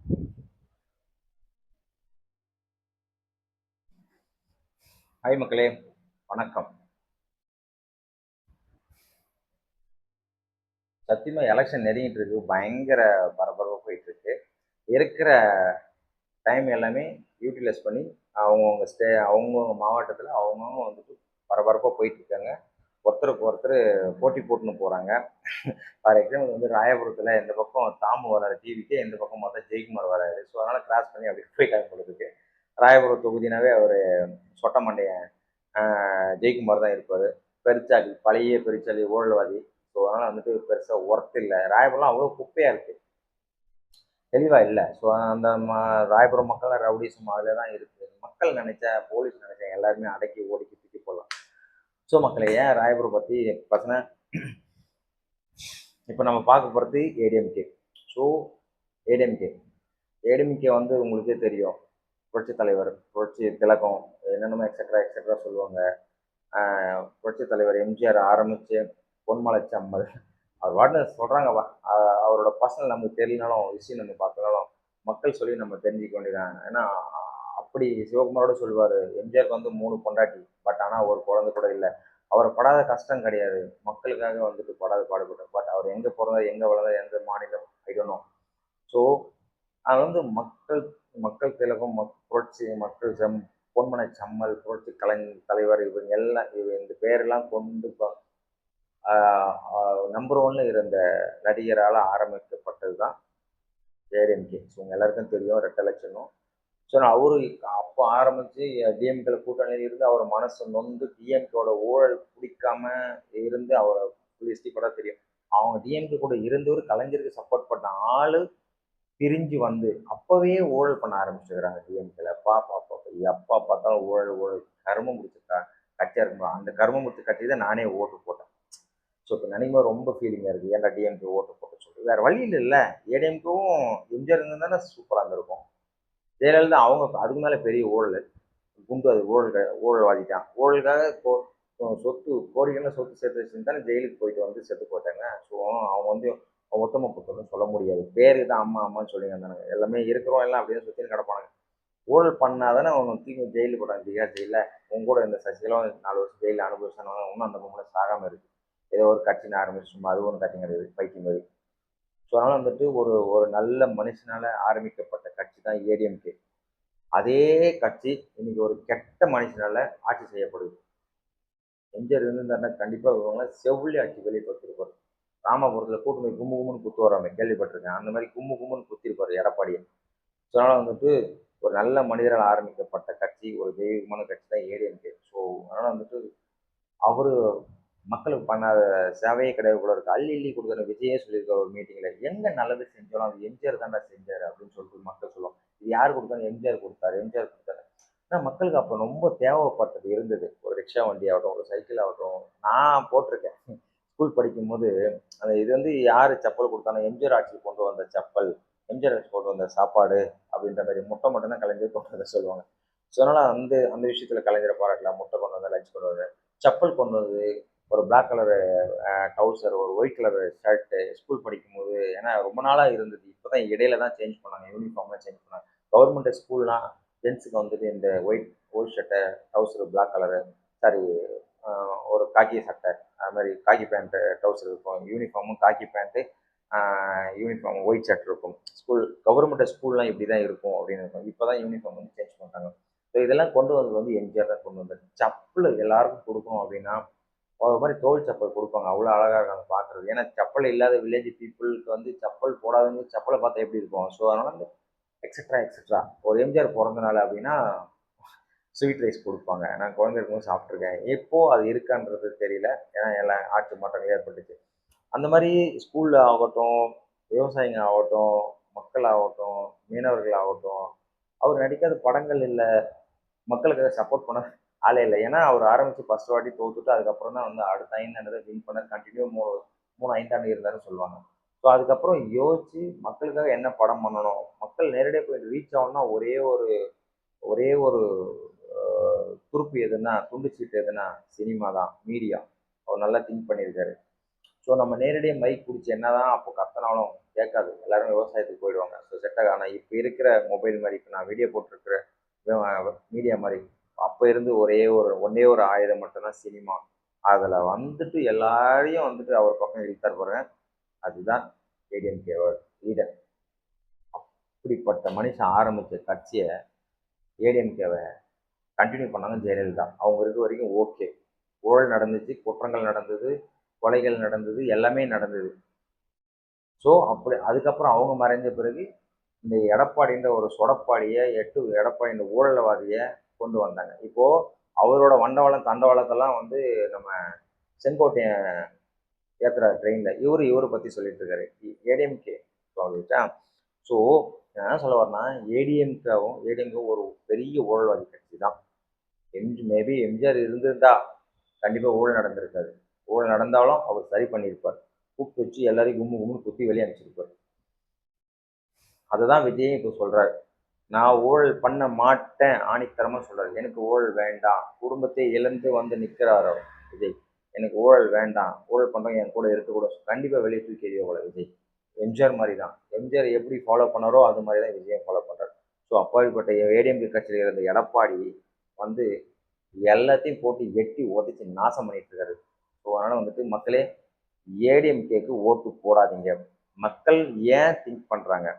Hi மக்களே, வணக்கம். சத்தியமா எலெக்ஷன் நெருங்கிட்டு இருக்கு. பயங்கர பரபரப்பா போயிட்டு இருக்கு. இருக்கிற டைம் எல்லாமே யூட்டிலைஸ் பண்ணி அவங்கவுங்க மாவட்டத்தில் அவங்கவுங்க வந்துட்டு பரபரப்பாக போயிட்டு இருக்காங்க. ஒருத்தருக்கு ஒருத்தர் போட்டி போட்டுன்னு போகிறாங்க. ஃபார் எக்ஸாம்பிள் வந்து ராயபுரத்தில் இந்த பக்கம் தாமு வராரு டிவிக்கே, இந்த பக்கம் பார்த்தா ஜெயக்குமார் வராரு. ஸோ அதனால் கிராஸ் பண்ணி அப்படி போயிட்டாங்க பொழுதுக்கு. ராயபுரம் தொகுதினாவே அவர் சொட்ட மண்டையன் ஜெயக்குமார் தான் இருப்பார். பெருச்சாளி, பழைய பெருச்சாளி, ஊழல்வாதி. ஸோ அதனால் வந்துட்டு பெருசாக ஒர்த் இல்லை. ராயபுரம் அவ்வளோ குப்பையாக இருக்குது, தெளிவாக இல்லை. ஸோ அந்த ராயபுரம் மக்கள் ரவுடிசம் அதில் தான் இருக்குது. மக்கள் நினைச்சா, போலீஸ் நினைச்சா எல்லாருமே அடக்கி ஓடிக்கி தூக்கி போடலாம். ஸோ மக்களை ஏன் ராயபுரம் பற்றி பார்த்தீங்கன்னா, இப்போ நம்ம பார்க்க போகிறது ஏடிஎம்கே. ஸோ ஏடிஎம்கே ஏடிஎம்கே வந்து உங்களுக்கே தெரியும், புரட்சி தலைவர், புரட்சி திலகம், என்னென்னமோ எக்ஸட்ரா எக்ஸட்ரா சொல்லுவாங்க. புரட்சி தலைவர் எம்ஜிஆர் ஆரம்பித்து பொன்மலை சம்மல் அவர் வாட்டில் சொல்கிறாங்கப்பா. அவரோட பர்சனல் நமக்கு தெரியலனாலும், விஷயம் நம்ம பார்க்கனாலும் மக்கள் சொல்லி நம்ம தெரிஞ்சுக்க வேண்டியதான். ஏன்னா அப்படி சிவகுமாரோட சொல்லுவார், எம்ஜிஆருக்கு வந்து 3 பொண்டாட்டி, பட் ஆனால் ஒரு குழந்தை கூட இல்லை. அவர் படாத கஷ்டம் கிடையாது, மக்களுக்காக வந்துட்டு படாத பாடுபட்டார். பட் அவர் எங்கே பிறந்தார், எங்கே வளர்ந்தார், எந்த மாநிலம் ஐடோனோ. ஸோ அது வந்து மக்கள் மக்கள் திலகம், புரட்சி, மக்கள் பொன்மனை சம்மல், புரட்சி தலைவர், இவங்க எல்லாம் இந்த பேரெல்லாம் கொண்டு நம்பர் ஒன்ல இருந்த நடிகரால் ஆரம்பிக்கப்பட்டது தான் ஏடிஎம்கே. ஸோ உங்க எல்லாருக்கும் தெரியும், ரெட்டை லட்சணம். ஸோ அவரு அப்போ ஆரம்பித்து டிஎம்கேல கூட்டணியில் இருந்து அவர் மனசு நொந்து டிஎம்கேவோட ஊழல் பிடிக்காம இருந்து அவரை லிஸ்டி கூட தெரியும். அவங்க டிஎம்கே கூட இருந்தவர் கலைஞருக்கு சப்போர்ட் பண்ண ஆளு பிரிஞ்சு வந்து அப்பவே ஊழல் பண்ண ஆரம்பிச்சுக்கிறாங்க டிஎம்கேல. பாப்பா எப்பா பார்த்தாலும் ஊழல் ஊழல், கருமம் முடிச்சிருக்கா கட்சியாக இருக்கணும். அந்த கருமம் முடிச்ச கட்சி தான் நானே ஓட்டு போட்டேன். ஸோ இப்போ நினைக்கும் ரொம்ப ஃபீலிங்காக இருக்குது, ஏன்டா டிஎம்கே ஓட்டு போட்டு சொல்லி. வேறு வழியில் இல்லை. ஏடிஎம்கேவும் எம்ஜிஆர் இருந்தால் சூப்பராக இருந்திருக்கும். ஜெயலலிதா அவங்க அதுக்கு மேலே பெரிய ஊழல், குண்டு, அது ஊழல்வாதி தான். ஊழலுக்காக சொத்து கோடிகளில் சொத்து சேர்த்து வச்சுருந்தாலும் ஜெயிலுக்கு போயிட்டு வந்து செத்து போட்டாங்க. ஸோ அவங்க வந்து உத்தம புத்தர்னு சொல்ல முடியாது. பேருக்கு தான் அம்மா அம்மான்னு சொல்லி வந்தானுங்க. எல்லாமே இருக்கிறோம் எல்லாம் அப்படின்னு சுற்றி கிடப்பானுங்க. ஊழல் பண்ணாதானே அவங்க தூக்கி ஜெயிலுக்கு போட்டாங்க, திகார் ஜெயிலில். உங்க கூட இந்த சசிகலா 4 வருஷம் ஜெயிலில் அனுபவிச்சானு இன்னும் அந்த பொம்பளை சாகாமல் இருக்குது. ஏதோ ஒரு கட்சின்னு ஆரம்பிச்சு சும்மா அது ஒன்று கட்சி கிடையாது, பைத்தியம் மாதிரி. ஸோ அதனால் வந்துட்டு ஒரு ஒரு நல்ல மனுஷனால் ஆரம்பிக்கப்பட்ட கட்சி தான் ஏடிஎம்கே. அதே கட்சி இன்னைக்கு ஒரு கெட்ட மனுஷனால ஆட்சி செய்யப்படுது. எம்ஜிஆர் இருந்திருந்தாருன்னா கண்டிப்பாக இவங்க செவ்வொழி ஆட்சி வெளியே கொடுத்துருப்பாரு. ராமபுரத்தில் கூட்டு போய் கும்பு கும்புன்னு குத்து வராமே கேள்விப்பட்டிருக்கேன். அந்த மாதிரி கும்பு கும்புன்னு குத்திருப்பாரு எடப்பாடியை. ஸோ அதனால் வந்துட்டு ஒரு நல்ல மனிதரால் ஆரம்பிக்கப்பட்ட கட்சி, ஒரு தெய்வீகமான கட்சி தான் ஏடிஎம்கே. ஸோ அதனால் வந்துட்டு அவர் மக்களுக்கு பண்ணாத சேவையே கிடையாது போல இருக்கு. அள்ளி அள்ளி கொடுக்குற விஜயே சொல்லியிருக்க ஒரு மீட்டிங்ல, எங்க நல்லது செஞ்சாலும் அது எம்ஜிஆர் தாண்டா செஞ்சாரு அப்படின்னு சொல்லிட்டு மக்கள் சொல்லுவாங்க. இது யார் கொடுத்தாலும் எம்ஜிஆர் கொடுத்தாரு, எம்ஜிஆர் கொடுத்தாரு. ஆனால் மக்களுக்கு அப்போ ரொம்ப தேவைப்பட்டது இருந்தது. ஒரு ரிக்ஷா வண்டி ஆகட்டும், ஒரு சைக்கிள் ஆகட்டும். நான் போட்டிருக்கேன் ஸ்கூல் படிக்கும்போது. அந்த இது வந்து யார் செப்பல் கொடுத்தாலும் எம்ஜிஆர் ஆட்சியில் கொண்டு வந்த செப்பல், எம்ஜிஆர் ஆட்சி கொண்டு வந்த சாப்பாடு அப்படின்ற மாதிரி முட்டை மட்டும் தான் கலைஞர் கொண்டு வந்த சொல்லுவாங்க. ஸோ அதனால் அந்த அந்த விஷயத்தில் கலைஞரை பாராட்டலாம். முட்டை கொண்டு வந்த, லஞ்ச் கொண்டு வந்த, செப்பல் கொண்டு வந்து, ஒரு பிளாக் கலரு ட்ரௌசர், ஒரு ஒயிட் கலர் ஷர்ட்டு ஸ்கூல் படிக்கும்போது. ஏன்னா ரொம்ப நாளாக இருந்தது. இப்போ தான் இடையில தான் சேஞ்ச் பண்ணாங்க, யூனிஃபார்ம்லாம் சேஞ்ச் பண்ணாங்க. கவர்மெண்ட் ஸ்கூல்லாம் ஜென்ஸுக்கு வந்துட்டு இந்த ஒயிட் ஷர்ட்டை, ட்ரௌசர் பிளாக் கலரு, சாரி, ஒரு காக்கி சட்டை, அது மாதிரி காக்கி பேண்ட்டு ட்ரௌசர் இருக்கும். யூனிஃபார்மும் காக்கி பேண்ட்டு, யூனிஃபார்ம் ஒயிட் ஷர்ட் இருக்கும். கவர்மெண்ட் ஸ்கூல்லாம் இப்படி தான் இருக்கும் அப்படின்னு இருக்கும். இப்போ தான் யூனிஃபார்ம் வந்து சேஞ்ச் பண்ணுறாங்க. ஸோ இதெல்லாம் கொண்டு வந்தது வந்து எம்ஜிஆர் தான் கொண்டு வந்தது. செப்பல் எல்லாருக்கும் கொடுக்கணும் அப்படின்னா ஒரு மாதிரி தோல் செப்பல் கொடுப்பாங்க. அவ்வளோ அழகாக இருக்காங்க பார்க்குறது. ஏன்னா செப்பல் இல்லாத வில்லேஜ் பீப்புளுக்கு வந்து செப்பல் போடாதவங்க செப்பலை பார்த்தா எப்படி இருக்கும். ஸோ அதனால் வந்து எக்ஸட்ரா எக்ஸட்ரா ஒரு எம்ஜிஆர் பிறந்த நாள் அப்படின்னா ஸ்வீட் ரைஸ் கொடுப்பாங்க. நான் குழந்தை இருக்கும்போது சாப்பிட்ருக்கேன். இப்போது அது இருக்கான்றது தெரியல, ஏன்னா எல்லாம் ஆட்சி மாற்றங்கள் ஏற்பட்டுச்சு. அந்த மாதிரி ஸ்கூலில் ஆகட்டும், விவசாயிங்க ஆகட்டும், மக்கள் ஆகட்டும், மீனவர்கள் ஆகட்டும், அவர் நடிக்காத படங்கள் இல்லை. மக்களுக்காக சப்போர்ட் பண்ண ஆளே இல்லை. ஏன்னா அவர் ஆரம்பித்து ஃபர்ஸ்ட் வாட்டி தோத்துட்டு அதுக்கப்புறம் தான் வந்து அடுத்த 5 ஆண்டு வின் பண்ண கண்டினியூ 3 5 இருந்தாருன்னு சொல்லுவாங்க. ஸோ அதுக்கப்புறம் யோசிச்சு மக்களுக்காக என்ன படம் பண்ணணும், மக்கள் நேரடியாக போய் ரீச் ஆகணும்னா ஒரே ஒரு துருப்பு எதுன்னா, துண்டு சீட்டு எதுனா சினிமா தான், மீடியா. அவர் நல்லா திங்க் பண்ணியிருக்காரு. ஸோ நம்ம நேரடியாக மைக் பிடிச்சி என்னதான் அப்போ கத்தினாலும் கேட்காது, எல்லாரும் விவசாயத்துக்கு போயிடுவாங்க. ஸோ செட்டாக ஆனால் இப்போ இருக்கிற மொபைல் மாதிரி இப்போ நான் வீடியோ போட்டிருக்கிற மீடியா மாதிரி அப்போ இருந்து ஒன்னே ஒரு ஆயுதம் மட்டும்தான் சினிமா. அதில் வந்துட்டு எல்லாரையும் வந்துட்டு அவர் பக்கம் இழுத்தார் பாருங்க, அதுதான் ஏடிஎம்கே லீடர். அப்படிப்பட்ட மனுஷன் ஆரம்பித்த கட்சியை ஏடிஎம்கேவை கண்டினியூ பண்ணாங்க ஜெயலலிதா. அவங்க இருக்க வரைக்கும் ஓகே, ஊழல் நடந்துச்சு, குற்றங்கள் நடந்தது, கொலைகள் நடந்தது, எல்லாமே நடந்தது. ஸோ அப்படி அதுக்கப்புறம் அவங்க மறைஞ்ச பிறகு இந்த எடப்பாடின்ற ஒரு சொடப்பாடியை எடப்பாடி இந்த ஊழல்வாதியை கொண்டு வந்தாங்க. இப்போது அவரோட வண்டவாளம் தண்டவாளத்தெல்லாம் வந்து நம்ம செங்கோட்டையன் ஏற்றுறாரு ட்ரெயினில். இவரை பற்றி சொல்லிட்டு இருக்காரு ஏடிஎம்கே சொல்லிட்டா. ஸோ என்ன சொல்ல வரேன்னா, ஏடிஎம்கேவும் ஒரு பெரிய ஊழல்வாதி கட்சி தான். மேபி எம்ஜிஆர் இருந்திருந்தா கண்டிப்பாக ஊழல் நடந்திருக்காது. ஊழல் நடந்தாலும் அவர் சரி பண்ணியிருப்பார். கூப்பிட்டு வச்சு எல்லாரையும் கும்முன்னு குத்தி வெளியே அனுப்பிச்சிருப்பார். அதுதான் விஜயும் இப்போ சொல்றாரு, நான் ஊழல் பண்ண மாட்டேன் ஆணித்தரமா சொல்றாரு. எனக்கு ஊழல் வேண்டாம், குடும்பத்தை இழந்து வந்து நிற்கிறாரோ விஜய். எனக்கு ஊழல் வேண்டாம், ஊழல் பண்றவங்க என் கூட இருக்கக்கூடாது, கண்டிப்பா வெளியே தூக்கி எறியக்கூட விஜய். எம்ஜிஆர் மாதிரி தான், எம்ஜிஆர் எப்படி ஃபாலோ பண்ணாரோ அது மாதிரி தான் விஜயம் ஃபாலோ பண்றாரு. ஸோ அப்பாற்பட்ட ஏடிஎம்கே கட்சியில் இருந்த எடப்பாடி வந்து எல்லாத்தையும் போட்டு எட்டி உதச்சி நாசம் பண்ணிட்டு இருக்காரு. ஸோ அதனால வந்துட்டு மக்களே, ஏடிஎம்கேக்கு ஓட்டு போடாதீங்க. மக்கள் ஏன் திங்க் பண்றாங்க,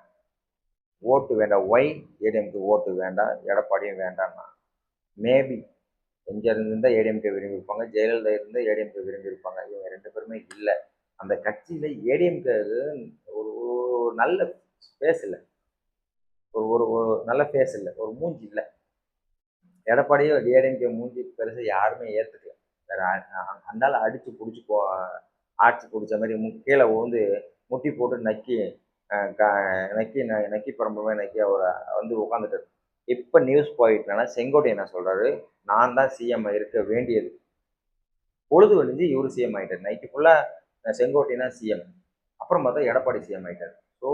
ஓட்டு வேண்டாம், ஒய் ஏடிஎம்கே ஓட்டு வேண்டாம், எடப்பாடியும் வேண்டாம்னா மேபி எம்ஜிஆர் இருந்தால் ஏடிஎம்கே விரும்பியிருப்பாங்க, ஜெயலலிதா இருந்தால் ஏடிஎம்கே விரும்பியிருப்பாங்க. இவங்க 2 பேருமே இல்லை. அந்த கட்சியில் ஏடிஎம்கே ஒரு ஒரு நல்ல ஃபேஸ் இல்லை, ஒரு ஒரு ஒரு நல்ல ஃபேஸ் இல்லை, ஒரு மூஞ்சி இல்லை. எடப்பாடியும் ஏடிஎம்கே மூஞ்சி பெருசாக யாருமே ஏற்றுக்கல. வேற அந்தால அடித்து பிடிச்சி ஆட்சி பிடிச்ச மாதிரி கீழே வந்து முட்டி போட்டு நக்கி நக்கி பரம்பரை நக்கி அவரை வந்து உட்காந்துட்டாரு. இப்போ நியூஸ் போயிட்டுனா செங்கோட்டை என்ன சொல்றாரு, நான் தான் சிஎம் இருக்க வேண்டியது. பொழுது வழிஞ்சு இவரு சிஎம் ஆயிட்டார். நைட்டு ஃபுல்லாக செங்கோட்டைனா சிஎம், அப்புறம் பார்த்தா எடப்பாடி சிஎம் ஆயிட்டார். ஸோ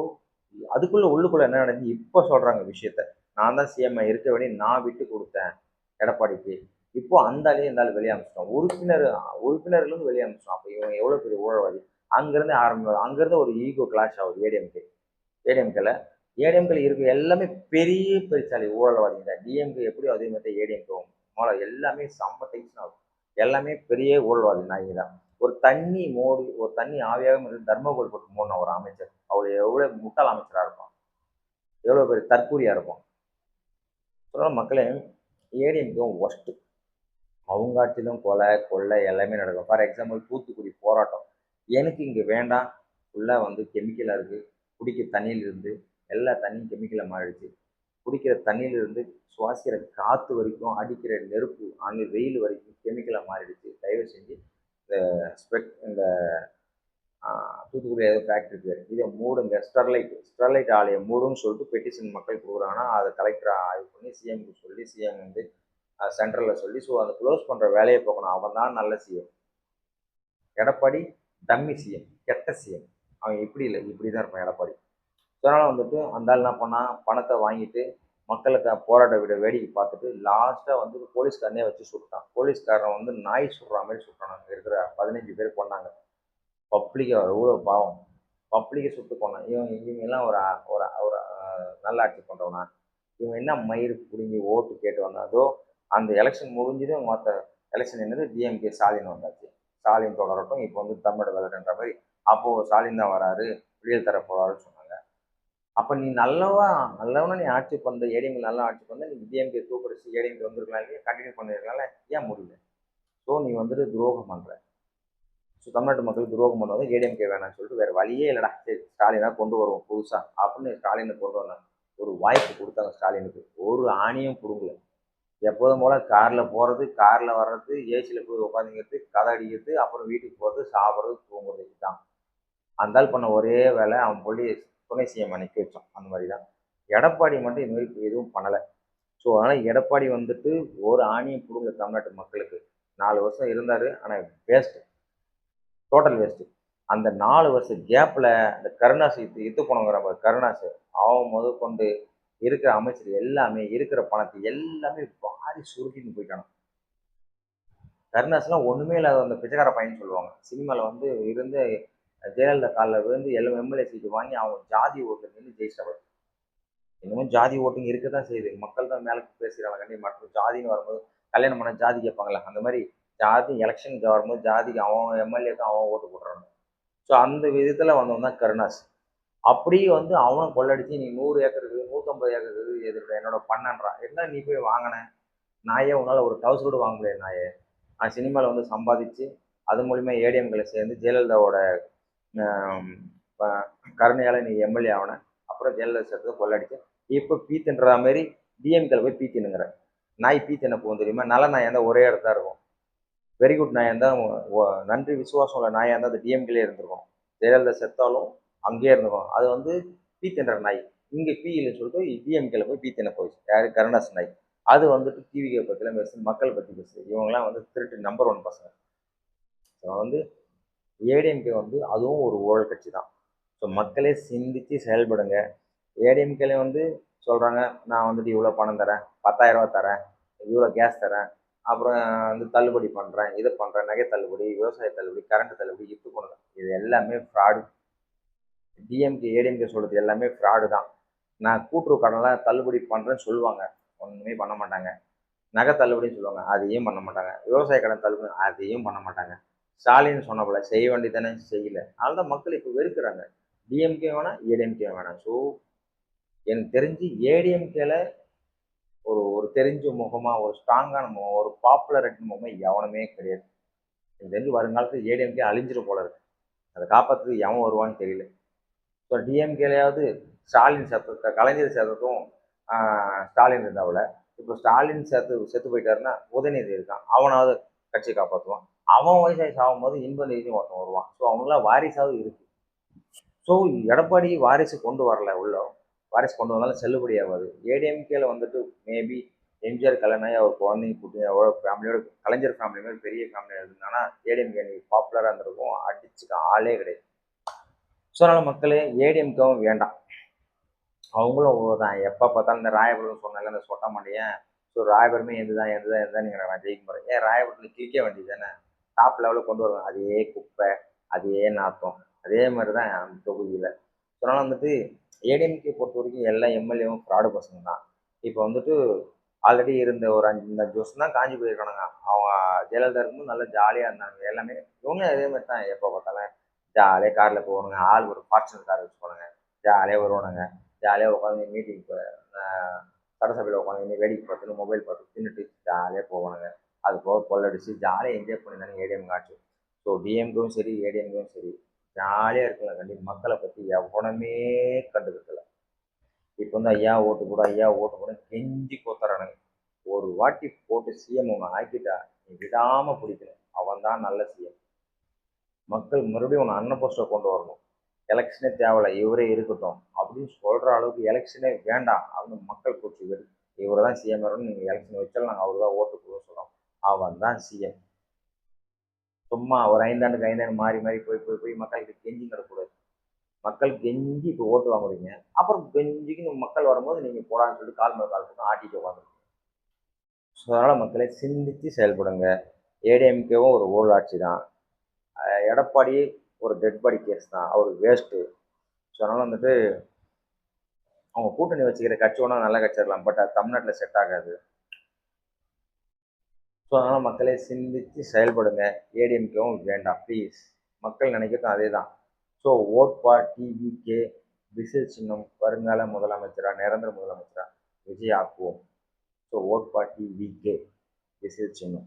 உள்ளுக்குள்ள என்ன நடந்துச்சு இப்போ சொல்றாங்க விஷயத்த, நான் தான் சிஎம் இருக்க வேண்டிய, நான் விட்டு கொடுத்தேன் எடப்பாடிக்கு. இப்போ அந்த ஆளையும் இந்த ஆள் வெளியே அனுப்பிச்சிட்டோம், உறுப்பினர்களும் வெளியே அனுப்பிச்சிட்டோம். அப்போ இவங்க எவ்வளோ பெரிய ஊழல்வாதி. அங்கேருந்து அங்கேருந்து ஒரு ஈகோ கிளாஷ் ஆகுது ஏடிஎம்கேல இருக்க எல்லாமே பெரிய பெருசாலி ஊழல்வாதிங்க தான். டிஎம்கே எப்படியோ அதே மாதிரி ஏடிஎம்கே எல்லாமே செம்ம டென்ஷன் ஆகும். எல்லாமே பெரிய ஊழல்வாதி நாய்ங்க தான். ஒரு தண்ணி ஆவியாக இருந்து தர்மகோல் போட்டு மூடின ஒரு அமைச்சர், அவர் எவ்வளோ முட்டாள் அமைச்சராக இருப்பான், எவ்வளோ பெரிய தற்கூரியாக இருப்பான். அதனால மக்களே, ஏடிஎம்கே ஒஸ்ட்டு. அவங்க ஆட்சியிலும் கொள்ளை எல்லாமே நடக்கும். ஃபார் எக்ஸாம்பிள் தூத்துக்குடி போராட்டம், எனக்கு இங்கே வேண்டாம், ஃபுல்லாக வந்து கெமிக்கலாக இருக்குது, குடிக்க தண்ணியிலிருந்து எல்லா தண்ணியும் கெமிக்கலாக மாறிடுச்சு. குடிக்கிற தண்ணியிலிருந்து சுவாசிக்கிற காற்று வரைக்கும், அடிக்கிற நெருப்பு வெயில் வரைக்கும் கெமிக்கலாக மாறிடுச்சு. தயவு செஞ்சு இந்த தூத்துக்குடி ஏதோ ஃபேக்ட்ரி பேர், இதை மூடுங்க, ஸ்டெர்லைட் ஆலையை மூடுன்னு சொல்லிட்டு பெட்டிஷன் மக்கள் கொடுக்குறாங்கன்னா அதை கலெக்டரை ஆய்வு பண்ணி சிஎம்க்கு சொல்லி, சிஎம் வந்து சென்ட்ரலில் சொல்லி, ஸோ அதை க்ளோஸ் பண்ணுற வேலையை பார்க்கணும். அவன் தான் நல்ல சிஎம். எடப்பாடி டம்மி சிஎம், கெட்ட சிஎம். அவன் இப்படி இல்லை, இப்படி தான் இருப்பான் எடப்பாடி. அதனால் வந்துட்டு அந்த ஆள் என்ன பண்ணால், பணத்தை வாங்கிட்டு மக்களுக்கு போராட்ட வேடிக்கை பார்த்துட்டு லாஸ்ட்டாக வந்து போலீஸ்காரனே வச்சு சுட்டான். போலீஸ்காரன் வந்து நாய் சுடுற மாதிரி சுட்டான். அங்கே இருக்கிற 15 பேர் கொண்டாங்க. பப்ளிக்கை எவ்வளோ பாவம், பப்ளிக்கை சுட்டு கொண்டான். இவங்கெல்லாம் ஒரு ஒரு ஒரு நல்ல ஆட்சி பண்ணுறவனா? இவங்க என்ன மயிர் பிடுங்கி ஓட்டு கேட்டு வந்தாதோ, அந்த எலெக்ஷன் முடிஞ்சதும் மற்ற எலெக்ஷன் என்னது, டிஎம்கே ஸ்டாலின் வந்தாச்சு. ஸ்டாலின் தொடரட்டும், இப்போ வந்து தமிழ் விளையாடுன்ற மாதிரி. அப்போது ஸ்டாலின் தான் வராரு, விடியல் தர போகிறாருன்னு சொன்னாங்க. அப்போ நீ நல்லவனா நீ ஆட்சி பண்ண, ஏடிஎம்கே நல்லா ஆட்சி பண்ண, நீ டிஎம்கே தூக்கடிச்சு ஏடிஎம்கே வந்துருக்கலாம் இல்லையா, கண்டினியூ பண்ணிருக்கலாம்ல, ஏன் முடியல? ஸோ நீ வந்துட்டு துரோகம் பண்ணுற. ஸோ தமிழ்நாட்டு மக்களுக்கு துரோகம் பண்ணுவது ஏடிஎம்கே வேணாம்னு சொல்லிட்டு வேறு வழியே இல்லைடா, சரி ஸ்டாலினாக கொண்டு வருவோம் புதுசாக அப்படின்னு ஸ்டாலினை கொண்டு வந்தாங்க. ஒரு வாய்ப்பு கொடுத்தாங்க ஸ்டாலினுக்கு, ஒரு ஆணியும் கொடுங்கல. எப்போதும் போல் காரில் போகிறது, காரில் வர்றது, ஏசியில் போய் உட்காந்துங்கிறது, கதை அடிக்கிறது, அப்புறம் வீட்டுக்கு போகிறது, சாப்பிட்றது, தூங்குறது, இதுதான் அந்த ஆள் பண்ண ஒரே வேலை. அவன் சொல்லி துணை சிஎம் அனுப்பி வச்சான். அந்த மாதிரி தான் எடப்பாடி மட்டும் இது மாதிரி எதுவும் பண்ணலை. ஸோ அதனால் எடப்பாடி வந்துட்டு ஒரு ஆணியும் கொடுங்க தமிழ்நாட்டு மக்களுக்கு. 4 வருஷம் இருந்தார், ஆனால் வேஸ்ட்டு, டோட்டல் வேஸ்ட்டு. அந்த 4 வருஷம் கேப்பில் இந்த கருணாசு இத்து போனவங்கிற கருணாசு, அவன் முதற்கொண்டு இருக்கிற அமைச்சர் எல்லாமே இருக்கிற பணத்தை எல்லாமே வாரி சுருட்டின்னு போயிட்டானு. கருணாசுலாம் ஒன்றுமே இல்லாத அந்த பிச்சைக்கார பையன் சொல்லுவாங்க. சினிமாவில் வந்து இருந்து ஜெயலலிதா காலில் விழுந்து எல்லாம் எம்எல்ஏ சீட்டு வாங்கி அவங்க ஜாதி ஓட்டில் நின்று ஜெயிச்சவர். இன்னமும் ஜாதி ஓட்டுங்க இருக்க தான் செய்யுது. மக்கள் தான் மேலே பேசுகிறாங்க. கண்டிப்பாக மற்றும் ஜாதின்னு வரும்போது கல்யாணம் பண்ண ஜாதி கேட்பாங்களா, அந்த மாதிரி ஜாதி எலெக்ஷன் வரும்போது ஜாதிக்கு அவன் எம்எல்ஏக்கு அவன் ஓட்டு போடுறாங்க. ஸோ அந்த விதத்தில் வந்தவன் தான் கருணாஸ். அப்படியே வந்து அவனும் கொள்ளடிச்சு நீ 100 ஏக்கர் இருக்குது, 150 ஏக்கர் இருக்குது, எதிர்க்க என்னோட பண்ணன்றான். என்ன நீ போய் வாங்கினேன் நாயே, உன்னால் ஒரு டவுஸ் கூட வாங்க முடியாது நாயே. நான் சினிமாவில் வந்து சம்பாதிச்சு அது மூலிமா ஏடிஎம்களை சேர்ந்து ஜெயலலிதாவோட கருணையால் நீ எம்எல்ஏ ஆகின. அப்புறம் ஜெயலலிதா சேர்த்து கொள்ளடிச்சு இப்போ பீ தின்றா மாதிரி டிஎம்கேல போய் பீ தின்னுங்கிற. நாய் பீ தின்ன போகும் தெரியுமா? நல்ல நாயாக இருந்தால் ஒரே இடத்துல இருக்கும். வெரி குட் நாயாக இருந்தால் நன்றி விசுவாசம் உள்ள நாயாக இருந்தால் அது டிஎம்கேலே இருந்திருக்கும். ஜெயலலிதா செத்தாலும் அங்கேயே இருந்திருக்கும். அது வந்து பீ தின்ற நாய். இங்கே பீ இல்லைன்னு சொல்லிட்டு டிஎம்கேல போய் பீ தின்ன போயிடுச்சு. யாரு? கருணாஸ் நாய். அது வந்துட்டு டிவிகே பற்றிலாம் பேசுது, மக்கள் பற்றி பேசுது. இவங்கெல்லாம் வந்து திருட்டு நம்பர் 1 பசங்க. ஸோ வந்து ஏடிஎம்கே வந்து அதுவும் ஒரு ஊழல் கட்சி தான். ஸோ மக்களே சிந்தித்து செயல்படுங்க. ஏடிஎம்கேல வந்து சொல்கிறாங்க, நான் வந்துட்டு இவ்வளோ பணம் தரேன், 10,000 ரூபா தரேன், இவ்வளோ கேஸ் தரேன், அப்புறம் வந்து தள்ளுபடி பண்ணுறேன், இது பண்ணுறேன், நகை தள்ளுபடி, விவசாய தள்ளுபடி, கரண்ட் தள்ளுபடி, இது பண்ணுறேன். இது எல்லாமே ஃப்ராடு. டிஎம்கே ஏடிஎம்கே சொல்கிறது எல்லாமே ஃப்ராடு தான். நான் கூட்டுறவு கடன்லாம் தள்ளுபடி பண்ணுறேன்னு சொல்லுவாங்க, ஒன்றுமே பண்ண மாட்டாங்க. நகை தள்ளுபடின்னு சொல்லுவாங்க, அதையும் பண்ண மாட்டாங்க. விவசாய கடன் தள்ளுபடி, அதையும் பண்ண மாட்டாங்க. ஸ்டாலின் சொன்ன போல செய்ய வேண்டியதானே, செய்யல. அதனால தான் மக்கள் இப்போ வெறுக்கிறாங்க. டிஎம்கே வேணாம், ஏடிஎம்கே வேணாம். ஸோ எனக்கு தெரிஞ்சு ஏடிஎம்கேல ஒரு ஒரு தெரிஞ்ச முகமா, ஒரு ஸ்ட்ராங்கான முகம், ஒரு பாப்புலரிட்டி முகமா எவனுமே கிடையாது. எனக்கு தெரிஞ்சு வருங்காலத்தில் ஏடிஎம்கே அழிஞ்சிடும் போல இருக்கு. அதை காப்பாற்றுறதுக்கு எவன் வருவான்னு தெரியல. ஸோ டிஎம்கேலையாவது ஸ்டாலின் சேர்த்த கலைஞர் சேர்த்ததும் ஸ்டாலின் இருந்தாவில், இப்போ ஸ்டாலின் செத்து போயிட்டாருன்னா உதயநிதி இருக்கான், அவனாவது கட்சியை காப்பாற்றுவான். அவன் வயசாகி சாகும்போது இன்ப நிதியும் ஒருத்தன் வருவான். ஸோ அவங்களாம் வாரிசாவது இருக்கு. ஸோ எடப்பாடி வாரிசு கொண்டு வரல உள்ள. வாரிசு கொண்டு வந்தாலும் செல்லுபடி ஆகாது. ஏடிஎம்கேல வந்துட்டு மேபி எம்ஜிஆர் கல்யாணம் அவர் குழந்தைங்க குட்டி அவ்வளோ ஃபேமிலியோட கலைஞர் ஃபேமிலி மாதிரி பெரிய ஃபேமிலியாக இருந்தாங்கன்னா ஏடிஎம்கே பாப்புலராக இருந்திருக்கும், அடிச்சுக்க ஆளே கிடையாது. ஸோ அதனால் மக்களே ஏடிஎம்கேவும் வேண்டாம். அவங்களும் தான் எப்போ பார்த்தாலும் இந்த ராயபுரம் சொன்னால இந்த சொட்ட மாட்டேன். ஸோ ராயபுரமே எந்த நீங்கள் நான் ஜெயிக்க போகிறேன். ஏன் ராயபுரத்தில் கிழிக்க வேண்டியது தானே? டாப் லெவலில் கொண்டு வருவேன். அதே குப்பை, அதே நாத்தம், அதே மாதிரி தான் அந்த தொகுதியில். ஸோ அதனால் வந்துட்டு ஏடிஎம்கே பொறுத்த வரைக்கும் எல்லா எம்எல்ஏவும் ஃப்ராடு பசங்க தான். இப்போ வந்துட்டு ஆல்ரெடி இருந்த ஒரு 5 வருஷம் தான் காஞ்சி போயிருக்கானுங்க. அவங்க ஜெயலலிதா இருக்கும்போது நல்லா ஜாலியாக இருந்தாங்க எல்லாமே. இவங்க அதே மாதிரி தான் எப்போ பார்த்தாலும் ஜாலியாக காரில் போகணுங்க. ஆள் ஒரு ஃபார்ச்சுனர் கார் வச்சு போனாங்க, ஜாலியாக வருவானுங்க. ஜாலியாக உட்காந்து மீட்டிங் சட்டசபையில் உட்காந்து வேடிக்கை பார்த்துட்டு மொபைல் பார்த்து தின்னுட்டு ஜாலியாக போவானுங்க. அது போக கொள்ளடிச்சு ஜாலியாக என்ஜாய் பண்ணியிருந்தாங்க ஏடிஎம் ஆட்சி. ஸோ டிஎம்கேவும் சரி ஏடிஎம்கேவும் சரி ஜாலியாக இருக்கலாம். கண்டிப்பாக மக்களை பற்றி எவனுமே கண்டுக்கல. இப்போ வந்து ஐயா ஓட்டு கூட, ஐயா ஓட்டு கூட கெஞ்சி கொத்துறானுங்க. ஒரு வாட்டி போட்டு சிஎம் ஒன்று ஆக்கிட்டா நீ விடாமல் பிடிக்கணும். அவன் தான் நல்ல சிஎம். மக்கள் மறுபடியும் ஒன்று அன்ன போஸ்டரை கொண்டு வரணும். எலெக்ஷனே தேவையில்ல, இவரே இருக்கட்டும் அப்படின்னு சொல்கிற அளவுக்கு எலெக்ஷனே வேண்டாம் அப்படின்னு மக்கள் கூச்சி வருது. இவரை தான் சிஎம் வரணும், நீங்கள் எலெக்ஷன் வச்சாலும் நாங்கள் அவர் தான் ஓட்டு போடுவோம் சொல்கிறோம். அவன் தான் சிஎம். சும்மா ஒரு 5 ஆண்டுக்கு 5 ஆண்டு மாறி மாறி போய் மக்களுக்கு கெஞ்சி கிடக்கூடாது. மக்கள் கெஞ்சி இப்போ ஓட்டு வாங்குறீங்க, அப்புறம் கெஞ்சிக்கு மக்கள் வரும்போது நீங்கள் போடான்னு சொல்லிட்டு கால் மேல் கால் போட்டு ஆட்டிட்டு உட்காந்துருக்கீங்க. ஸோ அதனால் மக்களை சிந்தித்து செயல்படுங்க. ஏடிஎம்கேவும் ஒரு ஊழல் ஆட்சி தான். எடப்பாடி ஒரு டெட் பாடி கேஸ் தான், அவர் வேஸ்ட்டு. ஸோ அதனால் வந்துட்டு அவங்க கூட்டணி வச்சுக்கிற கட்சி ஒன்றும் நல்ல கட்சி இருக்கலாம், பட் அது தமிழ்நாட்டில் செட் ஆகாது. ஸோ அதனால் மக்களே சிந்தித்து செயல்படுங்க. ஏடிஎம்கேவும் வேண்டாம் ப்ளீஸ். மக்கள் நினைக்கிறதும் அதே தான். So vote for TVK, whistle சின்னம், வருங்கால முதலமைச்சராக நிரந்தர முதலமைச்சராக விஜய் ஆக்குவோம். So vote for TVK, whistle சின்னம்.